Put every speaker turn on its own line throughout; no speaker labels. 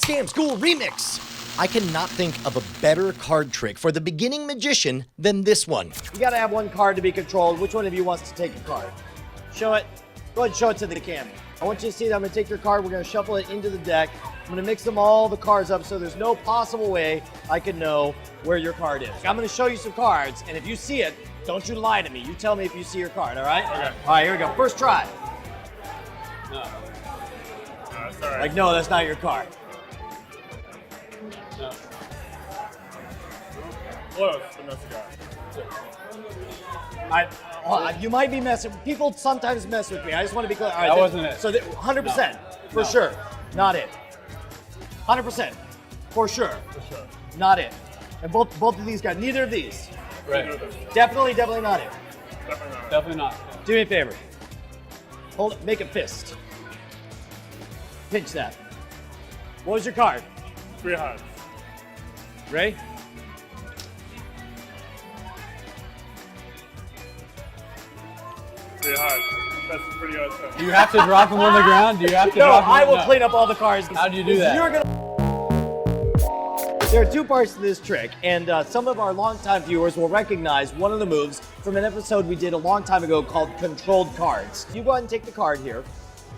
Scam School Remix. I cannot think of a better card trick for the beginning magician than this one.
You gotta have one card to be controlled. Which one of you wants to take a card? Show it. Go ahead and show it to the camera. I want you to see that I'm gonna take your card, we're gonna shuffle it into the deck. I'm gonna mix all the cards up so there's no possible way I can know where your card is. I'm gonna show you some cards, and if you see it, don't you lie to me. You tell me if you see your card, all right?
Okay.
All right, here we go. First try.
No. Sorry.
Like, no, that's not your card.
No. Close, but no cigar.
You might be messing. People sometimes mess with me. I just want to be clear. All right,
That wasn't it.
So 100%, for
No.
sure, not it. 100%, for sure, not it. And both of these guys, neither of these.
Right.
Definitely not it.
Definitely not.
Do me a favor. Hold it. Make a fist. Pinch that. What was your card?
3 hearts.
Ray?
Three hearts. That's pretty awesome.
Do you have to drop them on the ground? Do you have to
No,
drop them?
I will clean up all the cards.
How do you do that?
You're gonna. There are 2 parts to this trick, and some of our longtime viewers will recognize one of the moves from an episode we did a long time ago called Controlled Cards. You go ahead and take the card here,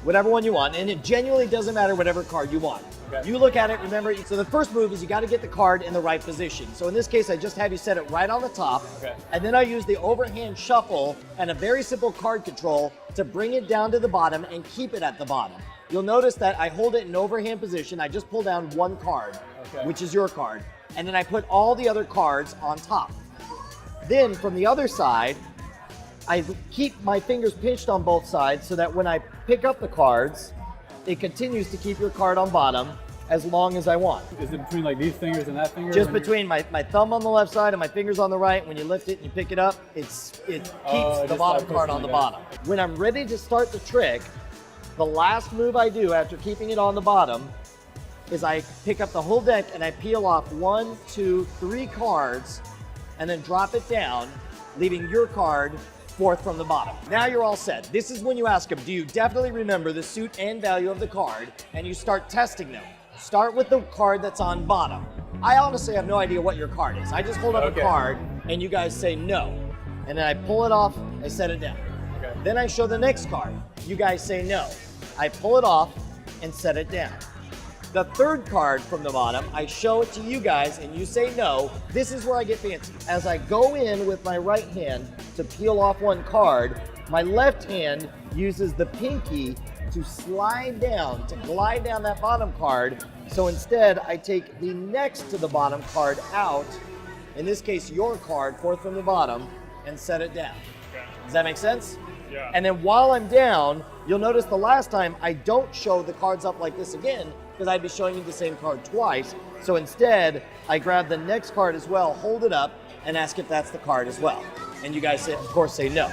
whatever one you want, and it genuinely doesn't matter whatever card you want.
Okay.
You look at it, remember, so the first move is you got to get the card in the right position. So in this case, I just have you set it right on the top,
Okay.
and then I use the overhand shuffle and a very simple card control to bring it down to the bottom and keep it at the bottom. You'll notice that I hold it in overhand position. I just pull down one card,
Okay.
which is your card, and then I put all the other cards on top. Then from the other side, I keep my fingers pinched on both sides so that when I pick up the cards, it continues to keep your card on bottom as long as I want.
Is it between like these fingers and that finger?
Just between my thumb on the left side and my fingers on the right, when you lift it and you pick it up, it keeps the
just
bottom
by
card
pushing
on the
it
bottom. When I'm ready to start the trick, the last move I do after keeping it on the bottom is I pick up the whole deck and I peel off 1, 2, 3 cards and then drop it down, leaving your card fourth from the bottom. Now you're all set. This is when you ask them, do you definitely remember the suit and value of the card? And you start testing them. Start with the card that's on bottom. I honestly have no idea what your card is. I just hold up a
Okay.
card and you guys say no. And then I pull it off, I set it down.
Okay.
Then I show the next card. You guys say no. I pull it off and set it down. The third card from the bottom, I show it to you guys and you say no. This is where I get fancy. As I go in with my right hand to peel off one card, my left hand uses the pinky to slide down, to glide down that bottom card. So instead, I take the next to the bottom card out, in this case, your card, fourth from the bottom, and set it down. Does that make sense?
Yeah.
And then while I'm down, you'll notice the last time I don't show the cards up like this again, because I'd be showing you the same card twice. So instead, I grab the next card as well, hold it up, and ask if that's the card as well. And you guys, of course, say no.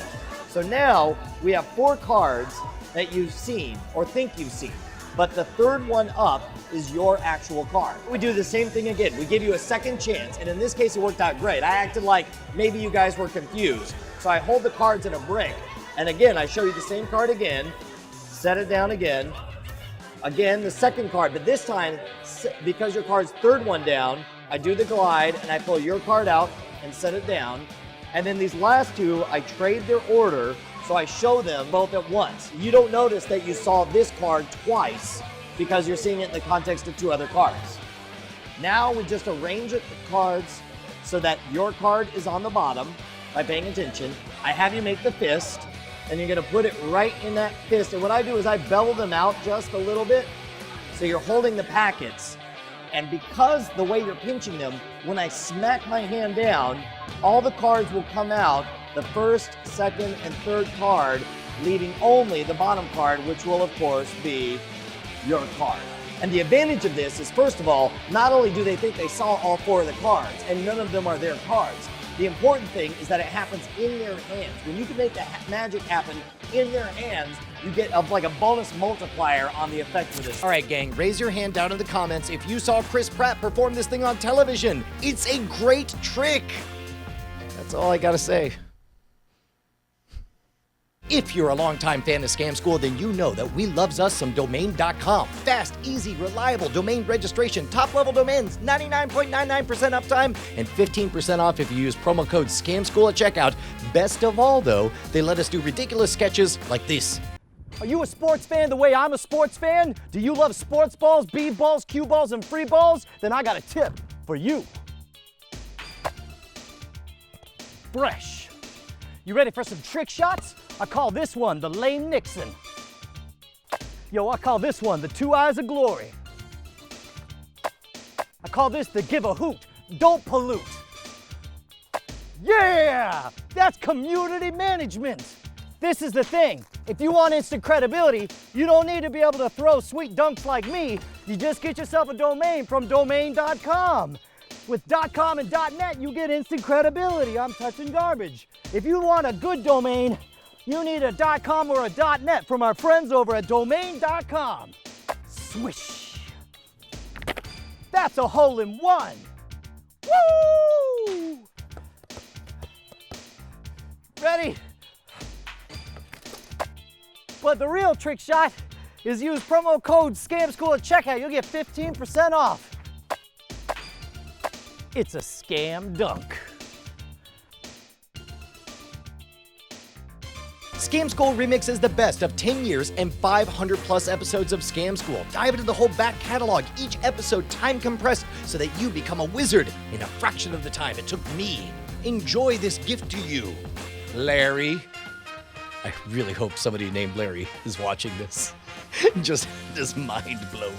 So now we have 4 cards that you've seen or think you've seen, but the third one up is your actual card. We do the same thing again. We give you a second chance, and in this case, it worked out great. I acted like maybe you guys were confused. So I hold the cards in a break, and again, I show you the same card again, set it down again, the second card, but this time, because your card's third one down, I do the glide and I pull your card out and set it down. And then these last 2, I trade their order, so I show them both at once. You don't notice that you saw this card twice because you're seeing it in the context of 2 other cards. Now we just arrange the cards so that your card is on the bottom by paying attention. I have you make the fist, and you're gonna put it right in that fist. And what I do is I bevel them out just a little bit, so you're holding the packets. And because the way you're pinching them, when I smack my hand down, all the cards will come out, the first, second, and third card, leaving only the bottom card, which will of course be your card. And the advantage of this is, first of all, not only do they think they saw all 4 of the cards, and none of them are their cards, the important thing is that it happens in their hands. When you can make the magic happen in their hands, you get like a bonus multiplier on the effect of this.
All right, gang, raise your hand down in the comments if you saw Chris Pratt perform this thing on television. It's a great trick. That's all I gotta say. If you're a longtime fan of Scam School, then you know that we loves us some domain.com. Fast, easy, reliable domain registration, top-level domains, 99.99% uptime, and 15% off if you use promo code SCAMSCHOOL at checkout. Best of all, though, they let us do ridiculous sketches like this.
Are you a sports fan the way I'm a sports fan? Do you love sports balls, bead balls, cue balls, and free balls? Then I got a tip for you. Fresh. You ready for some trick shots? I call this one the Lane Nixon. Yo, I call this one the Two Eyes of Glory. I call this the Give a Hoot, Don't Pollute. Yeah, that's community management. This is the thing. If you want instant credibility, you don't need to be able to throw sweet dunks like me. You just get yourself a domain from domain.com. With .com and .net, you get instant credibility. I'm touching garbage. If you want a good domain, you need a .com or a .net from our friends over at domain.com. Swish. That's a hole in one. Woo! Ready? But the real trick shot is use promo code SCAMSCHOOL at checkout. You'll get 15% off. It's a scam dunk.
Scam School remixes the best of 10 years and 500 plus episodes of Scam School. Dive into the whole back catalog, each episode time compressed so that you become a wizard in a fraction of the time it took me. Enjoy this gift to you, Larry. I really hope somebody named Larry is watching this. Just mind blown.